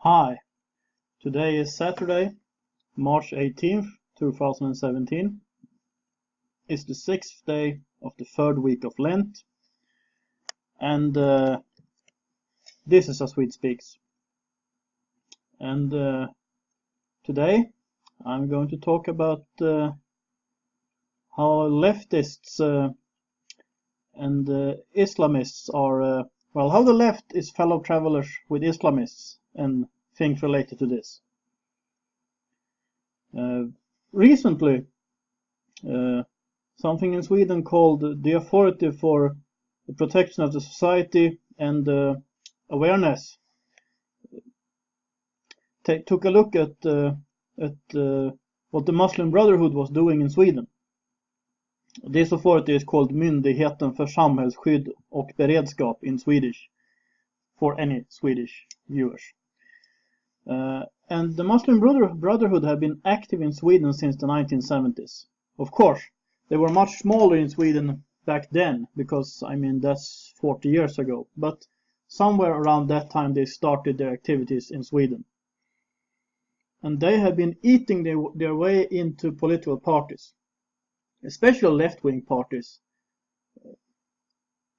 Hi, today is Saturday, March 18th, 2017. It's the 6th day of the third week of Lent, and this is As Sweet Speaks. And today I'm going to talk about how leftists and Islamists are, how the left is fellow travelers with Islamists and things related to this. Recently, something in Sweden called the Authority for the Protection of the Society and Awareness took a look at what the Muslim Brotherhood was doing in Sweden. This authority is called Myndigheten för samhällsskydd och beredskap in Swedish, for any Swedish viewers. And the Muslim Brotherhood have been active in Sweden since the 1970s. Of course, they were much smaller in Sweden back then, because, that's 40 years ago. But somewhere around that time they started their activities in Sweden. And they have been eating their way into political parties, especially left-wing parties,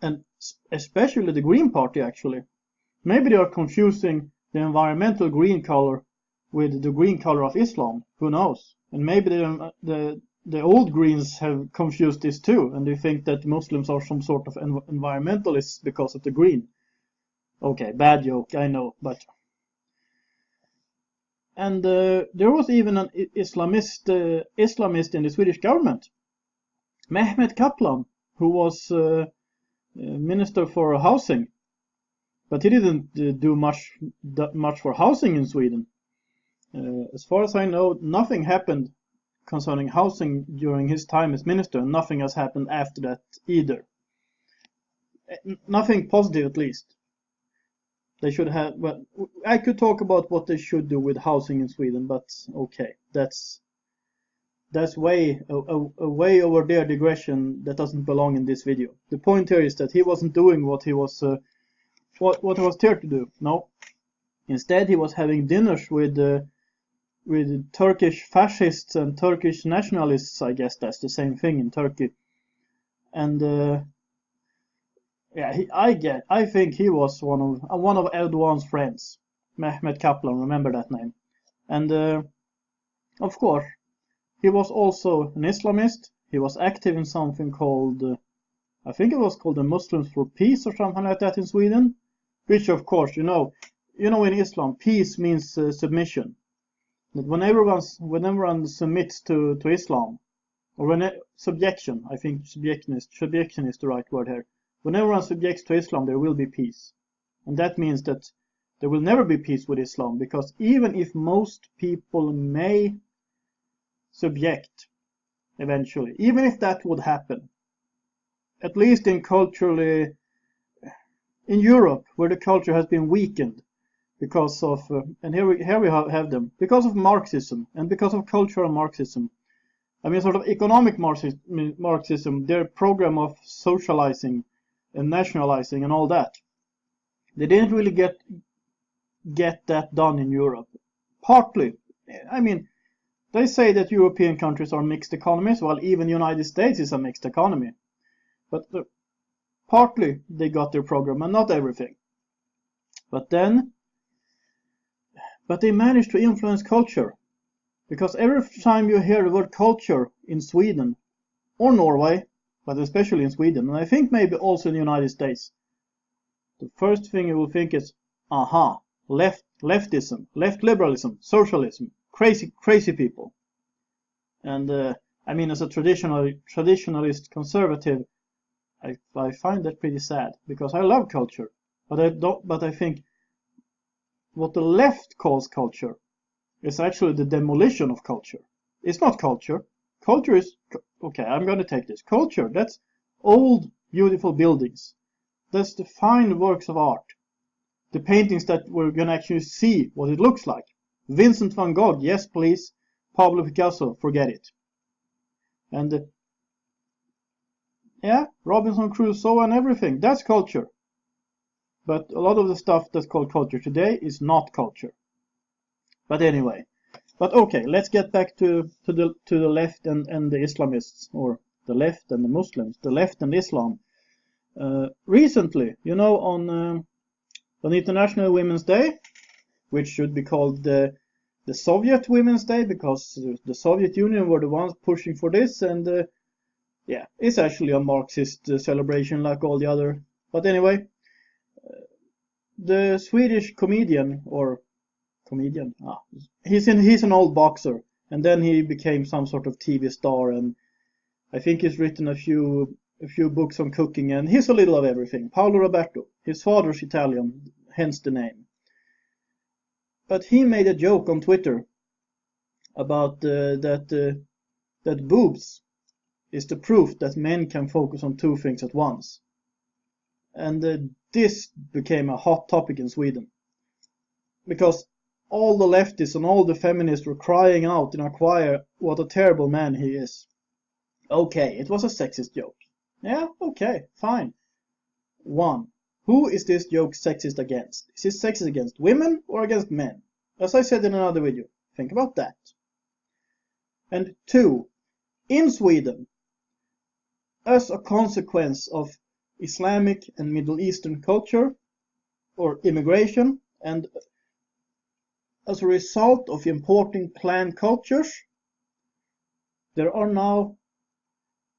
and especially the Green Party, actually. Maybe they are confusing the environmental green color with the green color of Islam. Who knows? And maybe the old Greens have confused this too, and they think that Muslims are some sort of environmentalists because of the green. Okay, bad joke, I know, but... And there was even an Islamist in the Swedish government, Mehmet Kaplan, who was Minister for Housing. But he didn't do much for housing in Sweden. As far as I know, nothing happened concerning housing during his time as minister, and nothing has happened after that either. Nothing positive, at least. They should have. Well, I could talk about what they should do with housing in Sweden, but okay, that's way over there digression that doesn't belong in this video. The point here is that he wasn't doing what he was. What he was there to do. No. Instead, he was having dinners with Turkish fascists and Turkish nationalists. I guess that's the same thing in Turkey. And I think he was one of Erdogan's friends, Mehmet Kaplan. Remember that name. And of course, he was also an Islamist. He was active in something called, I think it was called the Muslims for Peace or something like that in Sweden. Which, of course, you know, in Islam, peace means submission. That when everyone submits to Islam, or subjection, I think subjection is the right word here. When everyone subjects to Islam, there will be peace. And that means that there will never be peace with Islam, because even if most people may subject eventually, even if that would happen, at least in Europe, where the culture has been weakened because of, and here we have them, because of Marxism and because of cultural Marxism. Sort of economic Marxism, their program of socializing and nationalizing and all that. They didn't really get that done in Europe. Partly, they say that European countries are mixed economies, while even the United States is a mixed economy. But partly they got their program, and not everything. But they managed to influence culture. Because every time you hear the word culture in Sweden, or Norway, but especially in Sweden, and I think maybe also in the United States, the first thing you will think is, aha, leftism, left liberalism, socialism, crazy people. And as a traditionalist conservative, I find that pretty sad, because I love culture, but I think what the left calls culture is actually the demolition of culture. It's not culture. Culture is, okay, I'm going to take this. Culture, that's old, beautiful buildings. That's the fine works of art. The paintings that we're going to actually see what it looks like. Vincent van Gogh, yes please. Pablo Picasso, forget it. And Robinson Crusoe and everything, that's culture. But a lot of the stuff that's called culture today is not culture. But anyway, but okay, let's get back to the left and the Islamists, or the left and the Muslims, the left and Islam. Recently, on International Women's Day, which should be called the Soviet Women's Day, because the Soviet Union were the ones pushing for this, and yeah, it's actually a Marxist celebration like all the other. But anyway, the Swedish comedian, he's an old boxer, and then he became some sort of TV star, and I think he's written a few books on cooking, and he's a little of everything. Paolo Roberto, his father's Italian, hence the name. But he made a joke on Twitter about that boobs is the proof that men can focus on two things at once. And this became a hot topic in Sweden, because all the leftists and all the feminists were crying out in a choir what a terrible man he is. Okay, it was a sexist joke. Yeah, okay, fine. One, who is this joke sexist against? Is it sexist against women or against men? As I said in another video, think about that. And two, in Sweden, as a consequence of Islamic and Middle Eastern culture or immigration, and as a result of importing clan cultures, there are now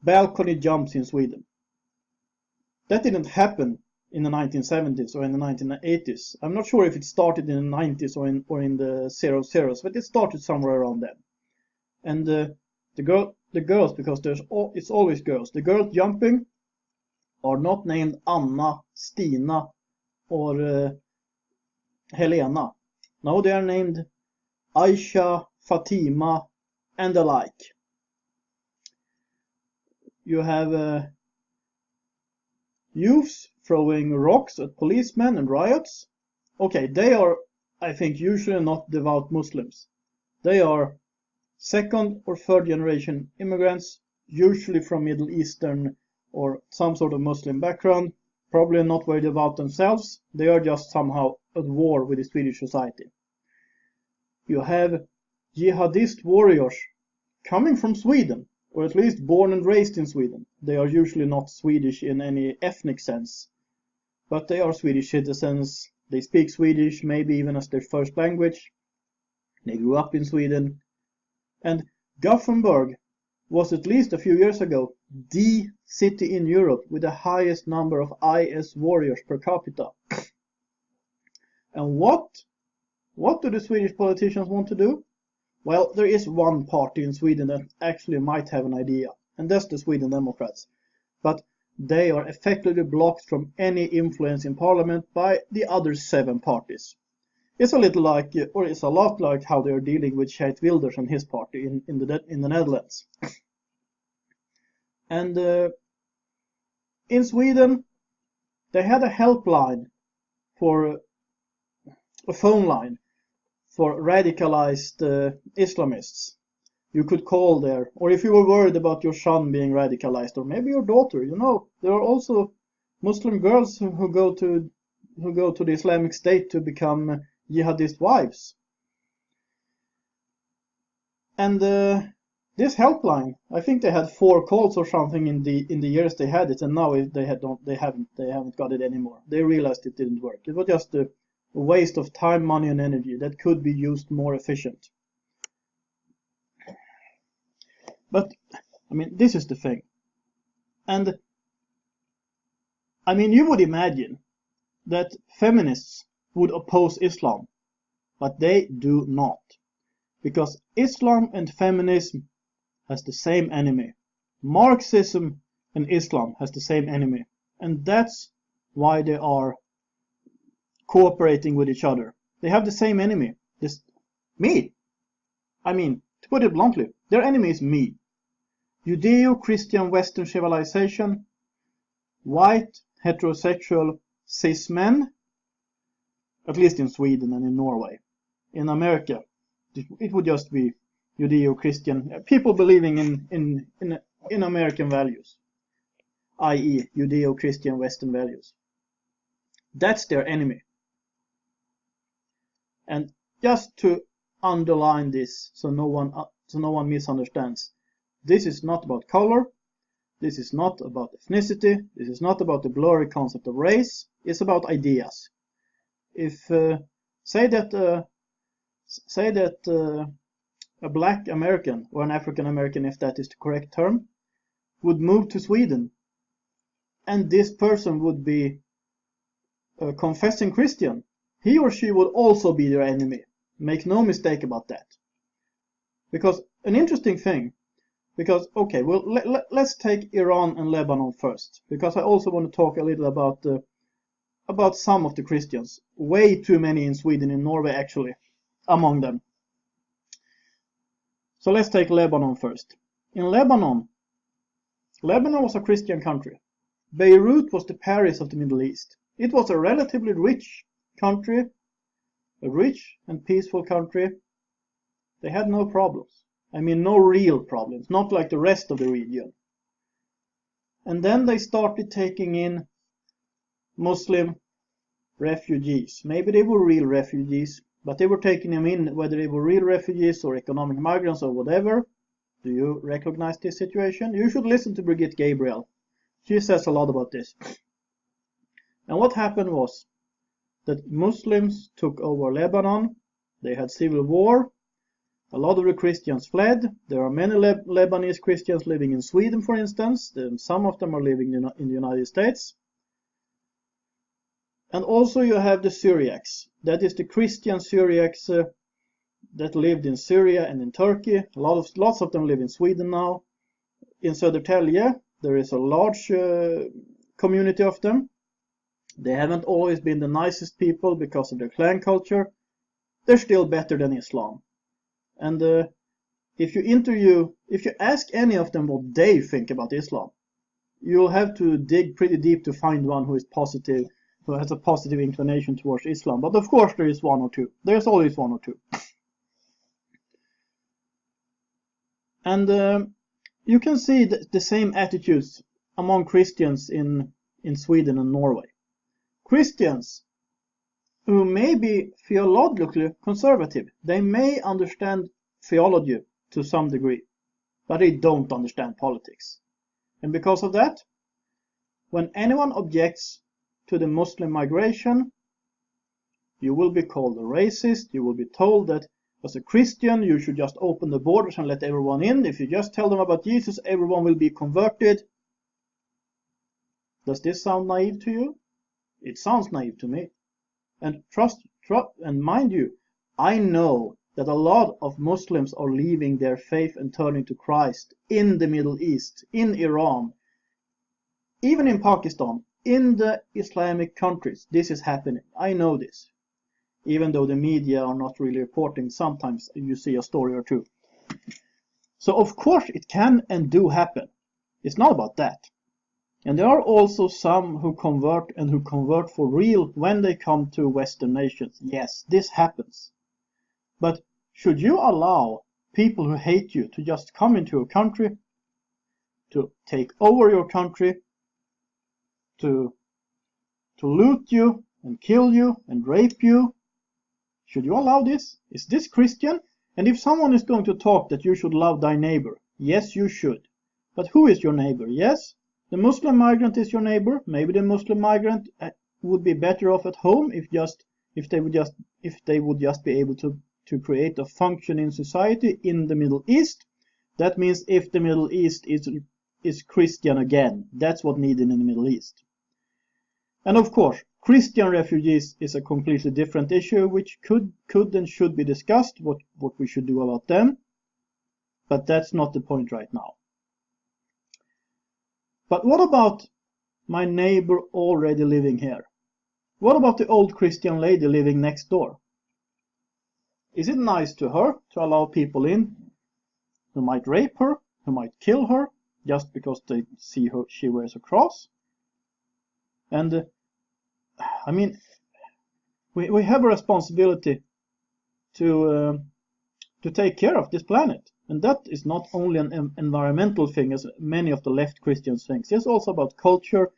balcony jumps in Sweden. That didn't happen in the 1970s or in the 1980s. I'm not sure if it started in the 90s or in the 00s, but it started somewhere around then. And the girls, because it's always girls, the girls jumping are not named Anna, Stina, or Helena. No, they are named Aisha, Fatima, and the like. You have youths throwing rocks at policemen and riots. Okay, they are, I think, usually not devout Muslims. They are second or third generation immigrants, usually from Middle Eastern or some sort of Muslim background, probably not very devout themselves. They are just somehow at war with the Swedish society. You have jihadist warriors coming from Sweden, or at least born and raised in Sweden. They are usually not Swedish in any ethnic sense, but they are Swedish citizens. They speak Swedish, maybe even as their first language. They grew up in Sweden. And Gothenburg was, at least a few years ago, the city in Europe with the highest number of IS warriors per capita. And what do the Swedish politicians want to do? Well, there is one party in Sweden that actually might have an idea, and that's the Sweden Democrats. But they are effectively blocked from any influence in parliament by the other 7 parties. It's a little like, or it's a lot like how they are dealing with Geert Wilders and his party in the Netherlands. And in Sweden, they had a helpline, for a phone line for radicalized Islamists. You could call there, or if you were worried about your son being radicalized, or maybe your daughter, there are also Muslim girls who go to the Islamic State to become jihadist wives. And this helpline, I think they had 4 calls or something in the years they had it, and now they haven't got it anymore. They realized it didn't work. It was just a waste of time, money, and energy that could be used more efficient. But I mean, this is the thing. And I mean, you would imagine that feminists would oppose Islam, but they do not. Because Islam and feminism has the same enemy. Marxism and Islam has the same enemy. And that's why they are cooperating with each other. They have the same enemy. Me. I mean, to put it bluntly, their enemy is me. Judeo-Christian Western civilization, white, heterosexual, cis men, at least in Sweden and in Norway. In America, it would just be Judeo-Christian, people believing in American values, i.e. Judeo-Christian Western values. That's their enemy. And just to underline this so no one misunderstands. This is not about color. This is not about ethnicity. This is not about the blurry concept of race. It's about ideas. If say that a black American or an African American, if that is the correct term, would move to Sweden, and this person would be a confessing Christian, he or she would also be their enemy. Make no mistake about that. Because an interesting thing, because okay, well let's take Iran and Lebanon first, because I also want to talk a little about some of the Christians. Way too many in Sweden, in Norway actually, among them. So let's take Lebanon first. In Lebanon was a Christian country. Beirut was the Paris of the Middle East. It was a relatively rich country, a rich and peaceful country. They had no problems. I mean, no real problems, not like the rest of the region. And then they started taking in Muslim refugees. Maybe they were real refugees, but they were taking them in, whether they were real refugees or economic migrants or whatever. Do you recognize this situation? You should listen to Brigitte Gabriel. She says a lot about this. And what happened was that Muslims took over Lebanon. They had civil war. A lot of the Christians fled. There are many Lebanese Christians living in Sweden, for instance. Some of them are living in the United States. And also you have the Syriacs. That is the Christian Syriacs that lived in Syria and in Turkey. Lots of them live in Sweden now. In Södertälje, there is a large community of them. They haven't always been the nicest people because of their clan culture. They're still better than Islam. And if you ask any of them what they think about Islam, you'll have to dig pretty deep to find one who is positive, who has a positive inclination towards Islam. But of course there is one or two. There's always one or two. And you can see the same attitudes among Christians in Sweden and Norway. Christians who may be theologically conservative, they may understand theology to some degree, but they don't understand politics. And because of that, when anyone objects to the Muslim migration, you will be called a racist. You will be told that as a Christian you should just open the borders and let everyone in. If you just tell them about Jesus, everyone will be converted. Does this sound naive to you? It sounds naive to me. And and mind you, I know that a lot of Muslims are leaving their faith and turning to Christ in the Middle East, in Iran, even in Pakistan, in the Islamic countries. This is happening. I know this. Even though the media are not really reporting, sometimes you see a story or two. So of course it can and do happen. It's not about that. And there are also some who convert for real when they come to Western nations. Yes, this happens. But should you allow people who hate you to just come into your country, to take over your country, to loot you and kill you and rape you? Should you allow this? Is this Christian? And if someone is going to talk that you should love thy neighbor, yes, you should. But who is your neighbor? Yes, the Muslim migrant is your neighbor. Maybe the Muslim migrant would be better off at home if they would just be able to create a functioning society in the Middle East. That means if the Middle East is Christian again. That's what needed in the Middle East. And of course, Christian refugees is a completely different issue, which could and should be discussed, what we should do about them. But that's not the point right now. But what about my neighbor already living here? What about the old Christian lady living next door? Is it nice to her to allow people in who might rape her, who might kill her, just because they see she wears a cross? And I mean, we have a responsibility to take care of this planet. And that is not only an environmental thing, as many of the left Christians think. It's also about culture.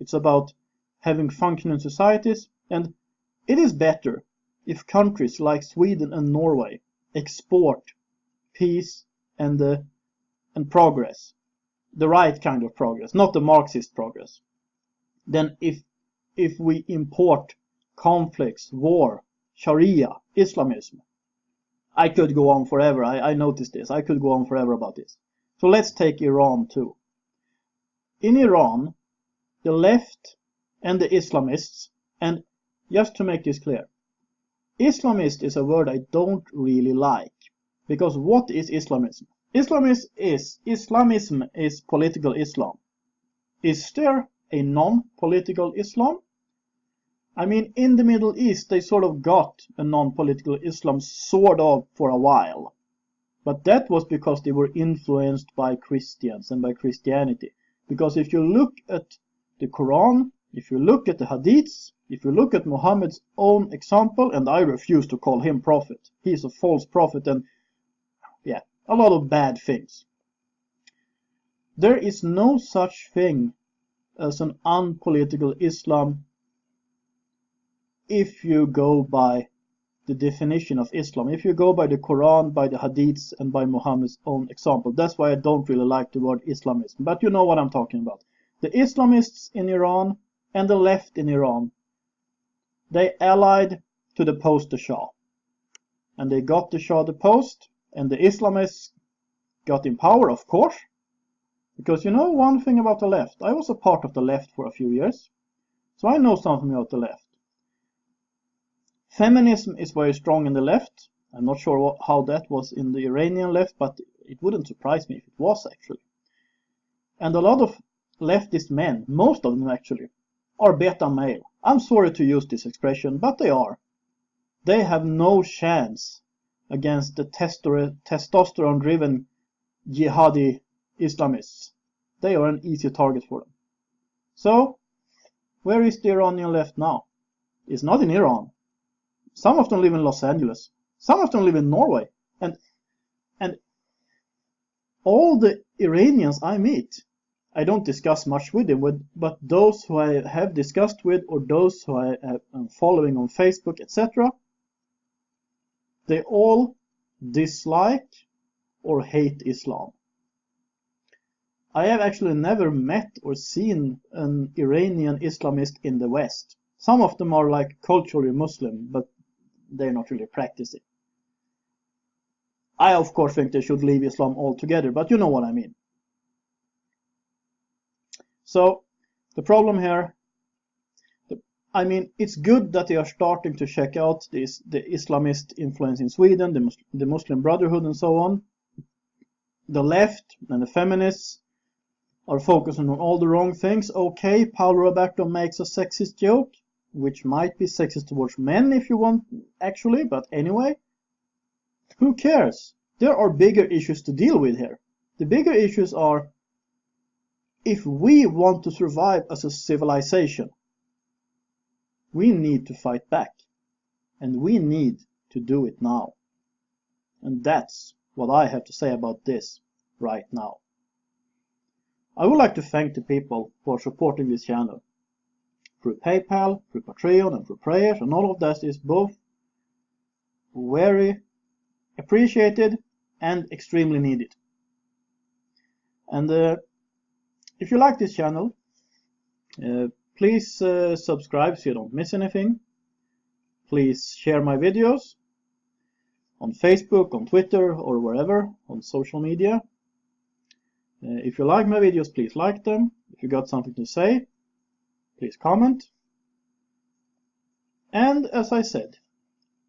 It's about having functioning societies. And it is better if countries like Sweden and Norway export peace and progress, the right kind of progress, not the Marxist progress, then if we import conflicts, war, Sharia, Islamism, I could go on forever. I noticed this. I could go on forever about this. So let's take Iran too. In Iran, the left and the Islamists, and just to make this clear, Islamist is a word I don't really like, because what is Islamism? Islamism is political Islam. Is there a non-political Islam? I mean, in the Middle East, they sort of got a non-political Islam sort of for a while. But that was because they were influenced by Christians and by Christianity. Because if you look at the Quran, if you look at the Hadiths, if you look at Muhammad's own example, and I refuse to call him prophet, he's a false prophet and, yeah, a lot of bad things. There is no such thing as an unpolitical Islam if you go by the definition of Islam, if you go by the Quran, by the Hadiths, and by Muhammad's own example. That's why I don't really like the word Islamism, but you know what I'm talking about. The Islamists in Iran and the left in Iran, they allied to depose the Shah. And they got the Shah deposed, and the Islamists got in power, of course. Because you know one thing about the left, I was a part of the left for a few years, so I know something about the left. Feminism is very strong in the left. I'm not sure how that was in the Iranian left, but it wouldn't surprise me if it was actually. And a lot of leftist men, most of them actually, are beta male. I'm sorry to use this expression, but they are. They have no chance against the testosterone-driven jihadi Islamists. They are an easy target for them. So, where is the Iranian left now? It's not in Iran. Some of them live in Los Angeles. Some of them live in Norway. And all the Iranians I meet, I don't discuss much with them, but those who I have discussed with, or those who I am following on Facebook, etc., they all dislike or hate Islam. I have actually never met or seen an Iranian Islamist in the West. Some of them are like culturally Muslim, but they're not really practicing. I of course think they should leave Islam altogether, but you know what I mean. So the problem here, I mean, it's good that they are starting to check out the Islamist influence in Sweden, the Muslim Brotherhood and so on. The left and the feminists are focusing on all the wrong things. Okay, Paolo Roberto makes a sexist joke, which might be sexist towards men if you want, actually, but anyway, who cares? There are bigger issues to deal with here. The bigger issues are, if we want to survive as a civilization, we need to fight back, and we need to do it now. And that's what I have to say about this right now. I would like to thank the people who are supporting this channel through PayPal, through Patreon, and through prayers, and all of that is both very appreciated and extremely needed. And if you like this channel, please subscribe so you don't miss anything. Please share my videos on Facebook, on Twitter, or wherever, on social media. If you like my videos, please like them. If you got something to say, please comment. And as I said,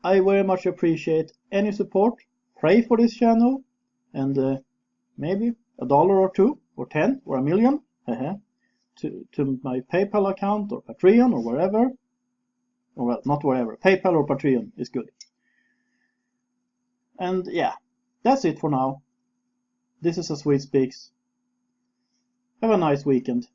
I very much appreciate any support. Pray for this channel, and maybe $1 or $2 or 10 or 1,000,000 to my PayPal account or Patreon or wherever. Or well, not wherever. PayPal or Patreon is good. And yeah, that's it for now. This is A Swede Speaks. Have a nice weekend.